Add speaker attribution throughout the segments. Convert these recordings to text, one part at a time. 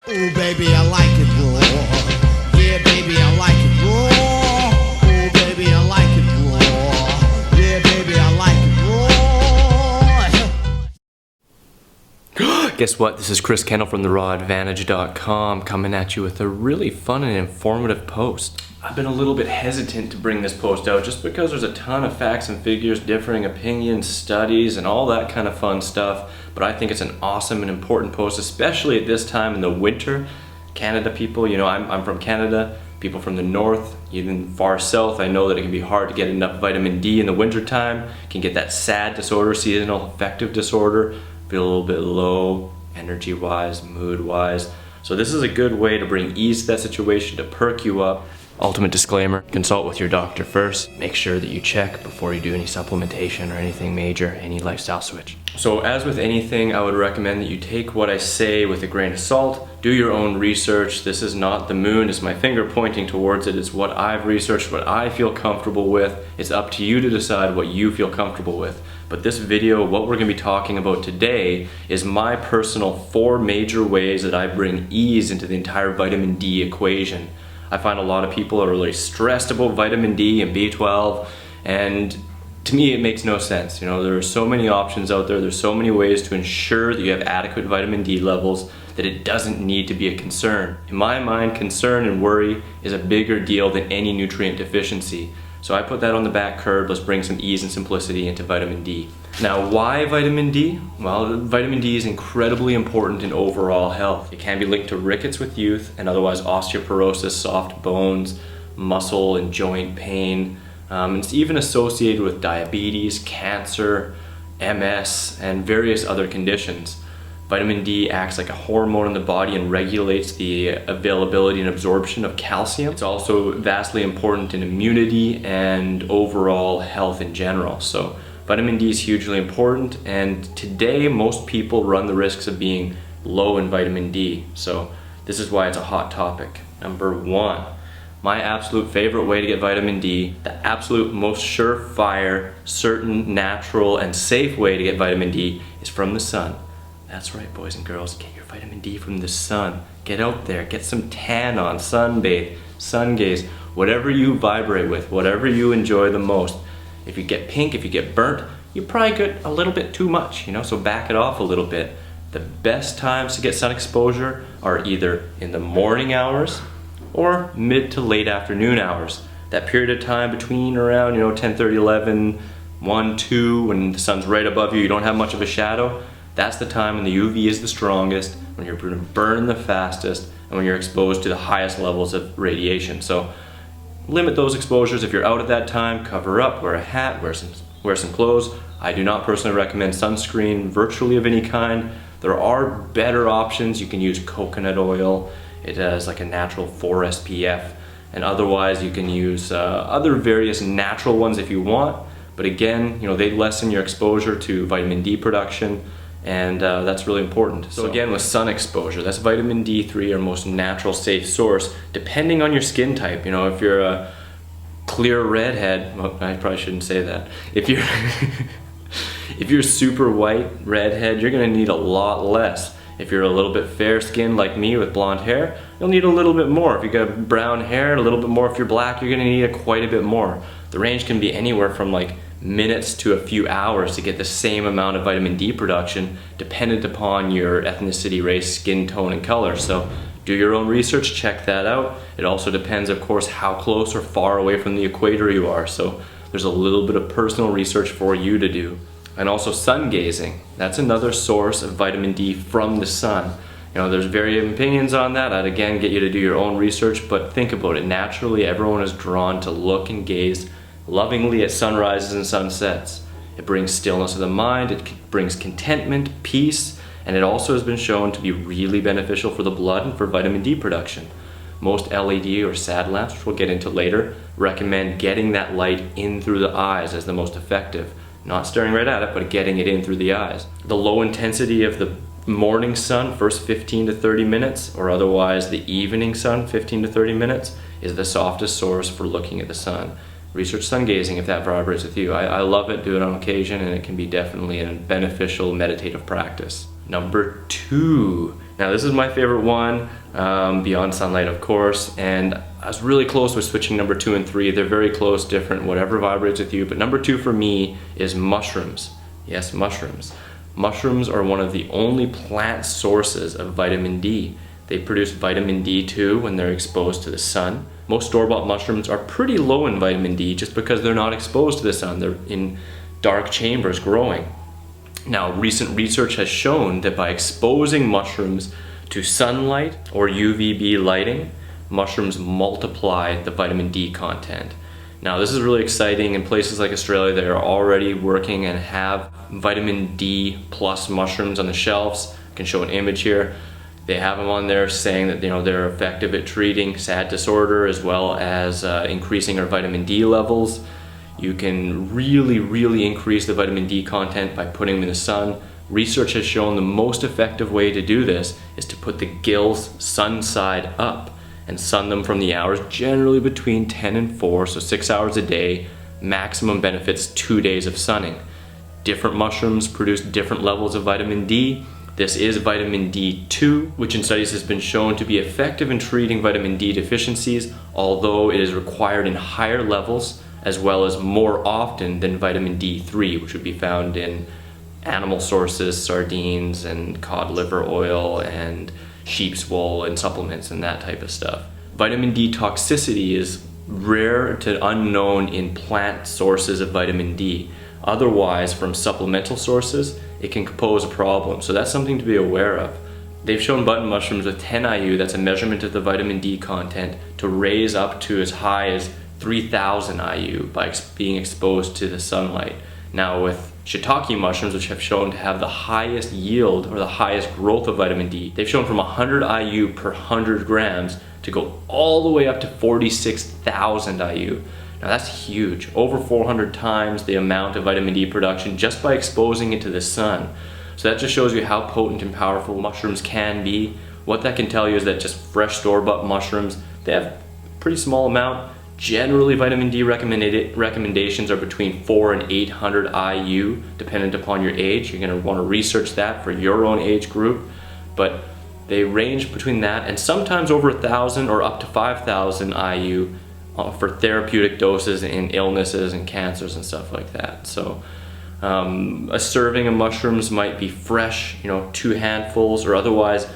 Speaker 1: Ooh, baby, I like it raw. Yeah, baby, I like it raw. Ooh, baby, I like it raw. Yeah, baby, I like it raw.
Speaker 2: Guess what? This is Chris Kendall from therawAdvantage.com coming at you with a really fun and informative post. I've been a little bit hesitant to bring this post out just because there's a ton of facts and figures, differing opinions, studies, and all that kind of fun stuff. But I think it's an awesome and important post, especially at this time in the winter. Canada people, you know, I'm from Canada. People from the north, even far south, I know that it can be hard to get enough vitamin D in the winter time. Can get that SAD disorder, seasonal affective disorder. Feel a little bit low, energy-wise, mood-wise. So this is a good way to bring ease to that situation, to perk you up. Ultimate disclaimer, consult with your doctor first. Make sure that you check before you do any supplementation or anything major, any lifestyle switch. So as with anything, I would recommend that you take what I say with a grain of salt. Do your own research. This is not the moon, it's my finger pointing towards it. It's what I've researched, what I feel comfortable with. It's up to you to decide what you feel comfortable with. But this video, what we're gonna be talking about today is my personal 4 major ways that I bring ease into the entire vitamin D equation. I find a lot of people are really stressed about vitamin D and B12, and to me it makes no sense. You know, there are so many options out there, there's so many ways to ensure that you have adequate vitamin D levels that it doesn't need to be a concern. In my mind, concern and worry is a bigger deal than any nutrient deficiency. So I put that on the back curb. Let's bring some ease and simplicity into vitamin D. Now, why vitamin D? Well, vitamin D is incredibly important in overall health. It can be linked to rickets with youth and otherwise osteoporosis, soft bones, muscle and joint pain. It's even associated with diabetes, cancer, MS, and various other conditions. Vitamin D acts like a hormone in the body and regulates the availability and absorption of calcium. It's also vastly important in immunity and overall health in general. So vitamin D is hugely important, and today most people run the risks of being low in vitamin D. So this is why it's a hot topic. Number 1, my absolute favorite way to get vitamin D, the absolute most surefire, certain, natural, and safe way to get vitamin D is from the sun. That's right, boys and girls, get your vitamin D from the sun. Get out there, get some tan on, sunbathe, sun gaze, whatever you vibrate with, whatever you enjoy the most. If you get pink, if you get burnt, you probably get a little bit too much, you know, so back it off a little bit. The best times to get sun exposure are either in the morning hours or mid to late afternoon hours. That period of time between around, 10:30, 11, 1, 2, when the sun's right above you, you don't have much of a shadow. That's the time when the UV is the strongest, when you're gonna burn the fastest, and when you're exposed to the highest levels of radiation. So limit those exposures. If you're out at that time, cover up, wear a hat, wear some clothes. I do not personally recommend sunscreen virtually of any kind. There are better options. You can use coconut oil. It has like a natural 4 SPF, and otherwise you can use other various natural ones if you want. But again, they lessen your exposure to vitamin D production, and that's really important. So again, with sun exposure, that's vitamin D3, our most natural, safe source, depending on your skin type. If you're a clear redhead, well, I probably shouldn't say that. If you're if you're super white redhead, you're gonna need a lot less. If you're a little bit fair skinned like me with blonde hair, you'll need a little bit more. If you got brown hair, a little bit more. If you're black, you're gonna need quite a bit more. The range can be anywhere from like minutes to a few hours to get the same amount of vitamin D production, dependent upon your ethnicity, race, skin tone, and color. So do your own research, check that out. It also depends, of course, how close or far away from the equator you are. So there's a little bit of personal research for you to do. And also sun gazing. That's another source of vitamin D from the sun. There's varying opinions on that. I'd again get you to do your own research, but think about it. Naturally, everyone is drawn to look and gaze lovingly at sunrises and sunsets. It brings stillness of the mind, it brings contentment, peace, and it also has been shown to be really beneficial for the blood and for vitamin D production. Most LED or SAD lamps, which we'll get into later, recommend getting that light in through the eyes as the most effective. Not staring right at it, but getting it in through the eyes. The low intensity of the morning sun, first 15 to 30 minutes, or otherwise the evening sun, 15 to 30 minutes, is the softest source for looking at the sun. Research sun gazing if that vibrates with you. I love it, do it on occasion, and it can be definitely a beneficial meditative practice. Number 2, Now this is my favorite one, beyond sunlight of course, and I was really close with switching number 2 and 3. They're very close, different, whatever vibrates with you, but number 2 for me is mushrooms. Yes, mushrooms. Mushrooms are one of the only plant sources of vitamin D. They produce vitamin D2 when they're exposed to the sun. Most store-bought mushrooms are pretty low in vitamin D just because they're not exposed to the sun. They're in dark chambers growing. Now, recent research has shown that by exposing mushrooms to sunlight or UVB lighting, mushrooms multiply the vitamin D content. Now, this is really exciting. In places like Australia, they are already working and have vitamin D plus mushrooms on the shelves. I can show an image here. They have them on there saying that they're effective at treating SAD disorder as well as increasing our vitamin D levels. You can really increase the vitamin D content by putting them in the sun. Research has shown the most effective way to do this is to put the gills sun side up and sun them from the hours generally between 10 and 4, so 6 hours a day. Maximum benefits 2 days of sunning. Different mushrooms produce different levels of vitamin D. This is vitamin D2, which in studies has been shown to be effective in treating vitamin D deficiencies, although it is required in higher levels as well as more often than vitamin D3, which would be found in animal sources, sardines and cod liver oil and sheep's wool and supplements and that type of stuff. Vitamin D toxicity is rare to unknown in plant sources of vitamin D. Otherwise, from supplemental sources, it can pose a problem. So that's something to be aware of. They've shown button mushrooms with 10 IU, that's a measurement of the vitamin D content, to raise up to as high as 3,000 IU by being exposed to the sunlight. Now with shiitake mushrooms, which have shown to have the highest yield or the highest growth of vitamin D, they've shown from 100 IU per 100 grams to go all the way up to 46,000 IU. Now that's huge, over 400 times the amount of vitamin D production just by exposing it to the sun. So that just shows you how potent and powerful mushrooms can be. What that can tell you is that just fresh store-bought mushrooms, they have a pretty small amount. Generally, vitamin D recommendations are between 400 and 800 IU, dependent upon your age. You're going to want to research that for your own age group, but they range between that and sometimes over 1,000 or up to 5,000 IU for therapeutic doses in illnesses and cancers and stuff like that. So a serving of mushrooms might be fresh, 2 handfuls, or otherwise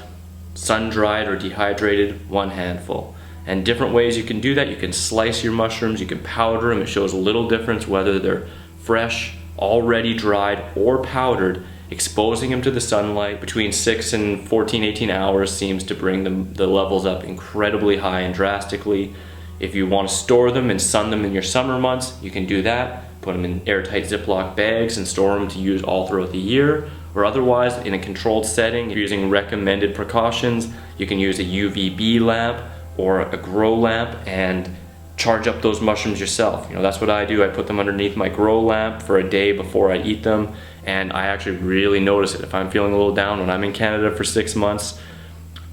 Speaker 2: sun-dried or dehydrated, 1 handful. And different ways you can do that. You can slice your mushrooms, you can powder them. It shows a little difference whether they're fresh, already dried, or powdered. Exposing them to the sunlight between 6 and 14, 18 hours seems to bring the levels up incredibly high and drastically. If you want to store them and sun them in your summer months, you can do that. Put them in airtight Ziploc bags and store them to use all throughout the year. Or otherwise, in a controlled setting, if you're using recommended precautions, you can use a UVB lamp or a grow lamp and charge up those mushrooms yourself. That's what I do. I put them underneath my grow lamp for a day before I eat them, and I actually really notice it. If I'm feeling a little down when I'm in Canada for 6 months,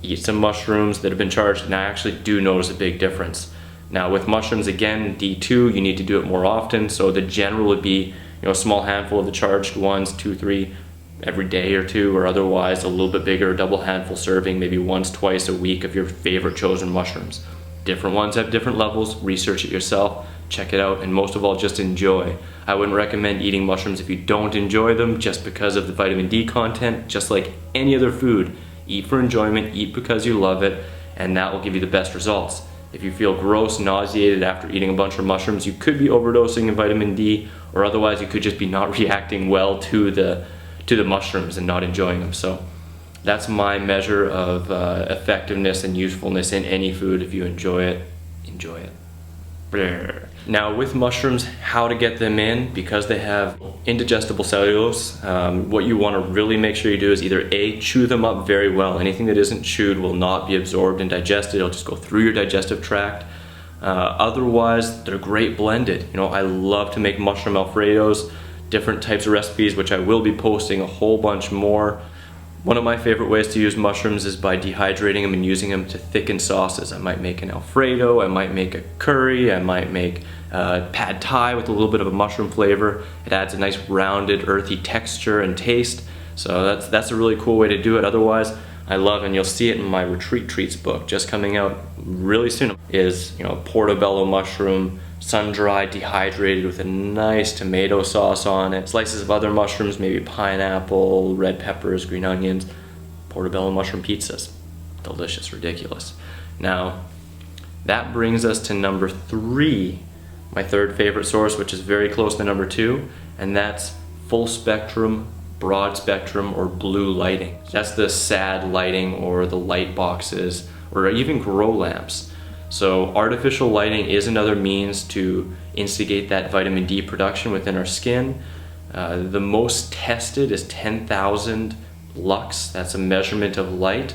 Speaker 2: eat some mushrooms that have been charged, and I actually do notice a big difference. Now with mushrooms, again, D2, you need to do it more often, so the general would be a small handful of the charged ones, 2, 3, every day or 2, or otherwise a little bit bigger, double handful serving, maybe once, twice a week of your favorite chosen mushrooms. Different ones have different levels. Research it yourself, check it out, and most of all, just enjoy. I wouldn't recommend eating mushrooms if you don't enjoy them just because of the vitamin D content. Just like any other food, eat for enjoyment, eat because you love it, and that will give you the best results. If you feel gross, nauseated after eating a bunch of mushrooms, you could be overdosing in vitamin D, or otherwise you could just be not reacting well to the mushrooms and not enjoying them. So that's my measure of effectiveness and usefulness in any food. If you enjoy it, enjoy it. Brr. Now with mushrooms, how to get them in, because they have indigestible cellulose, what you want to really make sure you do is either A, chew them up very well. Anything that isn't chewed will not be absorbed and digested. It'll just go through your digestive tract. Otherwise, they're great blended. I love to make mushroom alfredos, different types of recipes, which I will be posting a whole bunch more. One of my favorite ways to use mushrooms is by dehydrating them and using them to thicken sauces. I might make an Alfredo, I might make a curry, I might make pad thai with a little bit of a mushroom flavor. It adds a nice rounded, earthy texture and taste. So that's a really cool way to do it. Otherwise, I love, and you'll see it in my Retreat Treats book, just coming out really soon, is, you know, portobello mushroom, sun-dried, dehydrated with a nice tomato sauce on it. Slices of other mushrooms, maybe pineapple, red peppers, green onions, portobello mushroom pizzas. Delicious, ridiculous. Now, that brings us to number 3, my third favorite source, which is very close to number 2, and that's full spectrum, broad spectrum, or blue lighting. That's the SAD lighting, or the light boxes, or even grow lamps. So artificial lighting is another means to instigate that vitamin D production within our skin. The most tested is 10,000 lux. That's a measurement of light,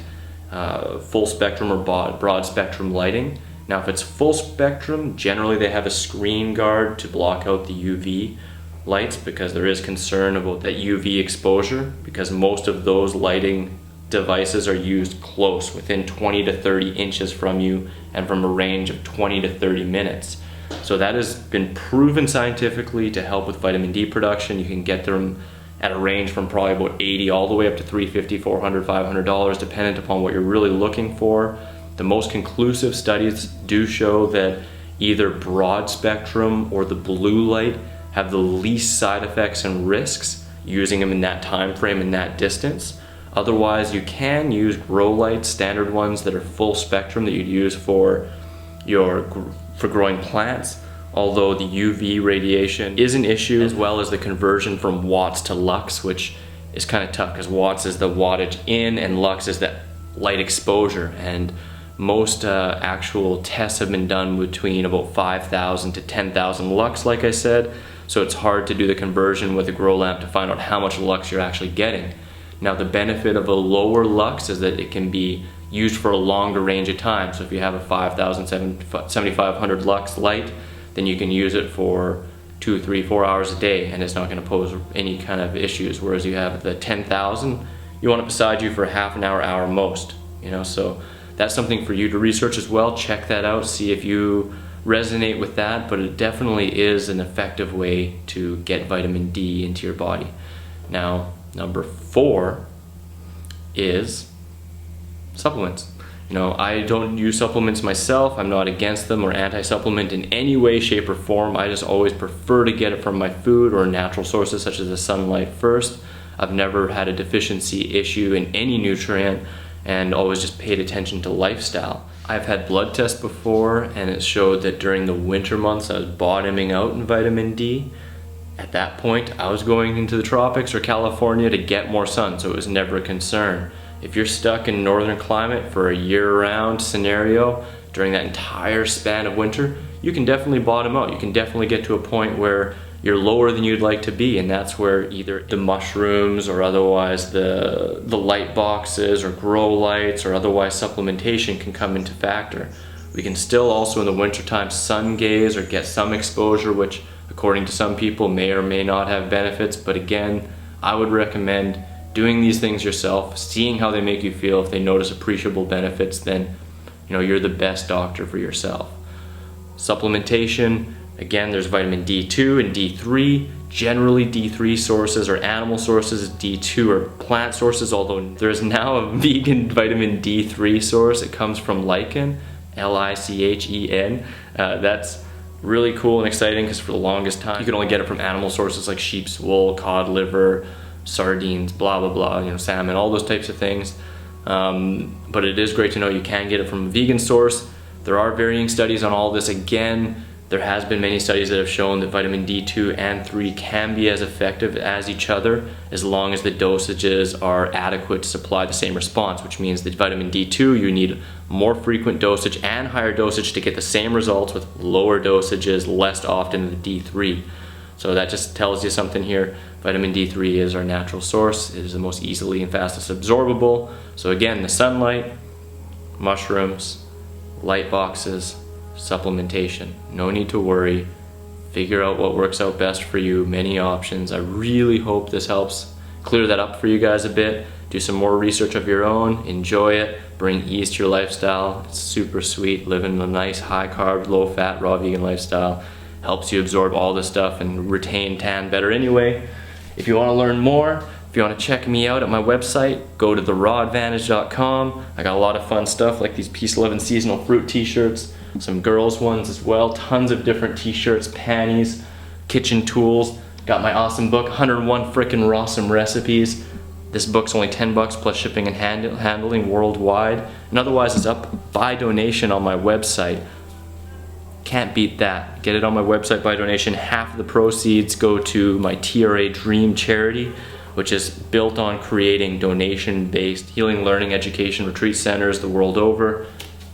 Speaker 2: full spectrum or broad spectrum lighting. Now if it's full spectrum, generally they have a screen guard to block out the UV lights, because there is concern about that UV exposure, because most of those lighting devices are used close, within 20 to 30 inches from you, and from a range of 20 to 30 minutes. So that has been proven scientifically to help with vitamin D production. You can get them at a range from probably about 80 all the way up to $350, $400, $500, dependent upon what you're really looking for. The most conclusive studies do show that either broad spectrum or the blue light have the least side effects and risks using them in that time frame and that distance. Otherwise, you can use grow lights, standard ones that are full spectrum that you'd use for growing plants, although the UV radiation is an issue, as well as the conversion from watts to lux, which is kind of tough because watts is the wattage in and lux is the light exposure, and most actual tests have been done between about 5,000 to 10,000 lux, like I said. So it's hard to do the conversion with a grow lamp to find out how much lux you're actually getting. Now the benefit of a lower lux is that it can be used for a longer range of time. So if you have a 5,000, 7,500 lux light, then you can use it for 2, 3, 4 hours a day, and it's not going to pose any kind of issues. Whereas you have the 10,000, you want it beside you for half an hour, hour most. You know, so that's something for you to research as well. Check that out, see if you resonate with that, but it definitely is an effective way to get vitamin D into your body. Now, number 4 is supplements. You know, I don't use supplements myself. I'm not against them or anti-supplement in any way, shape, or form. I just always prefer to get it from my food or natural sources such as the sunlight first. I've never had a deficiency issue in any nutrient, and always just paid attention to lifestyle. I've had blood tests before, and it showed that during the winter months I was bottoming out in vitamin D. At that point, I was going into the tropics or California to get more sun, so it was never a concern. If you're stuck in northern climate for a year-round scenario during that entire span of winter, you can definitely bottom out. You can definitely get to a point where you're lower than you'd like to be, and that's where either the mushrooms or otherwise the light boxes or grow lights or otherwise supplementation can come into factor. We can still also in the wintertime sun gaze or get some exposure, which according to some people may or may not have benefits, but again, I would recommend doing these things yourself, seeing how they make you feel. If they notice appreciable benefits, then you're the best doctor for yourself. Supplementation, again, there's vitamin D2 and D3. Generally, D3 sources are animal sources, D2 are plant sources, although there's now a vegan vitamin D3 source. It comes from lichen, L-I-C-H-E-N. That's really cool and exciting because for the longest time, you could only get it from animal sources like sheep's wool, cod liver, sardines, blah, blah, blah, salmon, all those types of things. But it is great to know you can get it from a vegan source. There are varying studies on all this. Again, there has been many studies that have shown that vitamin D2 and 3 can be as effective as each other as long as the dosages are adequate to supply the same response, which means that vitamin D2, you need more frequent dosage and higher dosage to get the same results with lower dosages less often than the D3. So that just tells you something here. Vitamin D3 is our natural source. It is the most easily and fastest absorbable. So again, the sunlight, mushrooms, light boxes, supplementation. No need to worry. Figure out what works out best for you. Many options. I really hope this helps clear that up for you guys a bit. Do some more research of your own. Enjoy it. Bring ease to your lifestyle. It's super sweet. Living a nice high carb, low fat, raw vegan lifestyle helps you absorb all this stuff and retain tan better anyway. If you want to learn more, If you want to check me out at my website, go to therawadvantage.com. I got a lot of fun stuff like these Peace, Love, and Seasonal Fruit t-shirts, some girls ones as well, tons of different t-shirts, panties, kitchen tools. Got my awesome book, 101 frickin' Rawsome Recipes. This book's only $10 plus shipping and handling worldwide. And otherwise it's up by donation on my website. Can't beat that. Get it on my website by donation. Half of the proceeds go to my TRA Dream charity, which is built on creating donation-based healing, learning, education retreat centers the world over.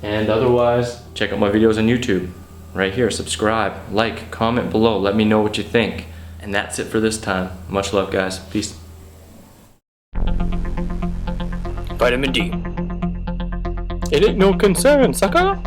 Speaker 2: And otherwise, check out my videos on YouTube. Right here, subscribe, like, comment below, let me know what you think. And that's it for this time. Much love, guys. Peace. Vitamin D.
Speaker 3: It ain't no concern, sucker.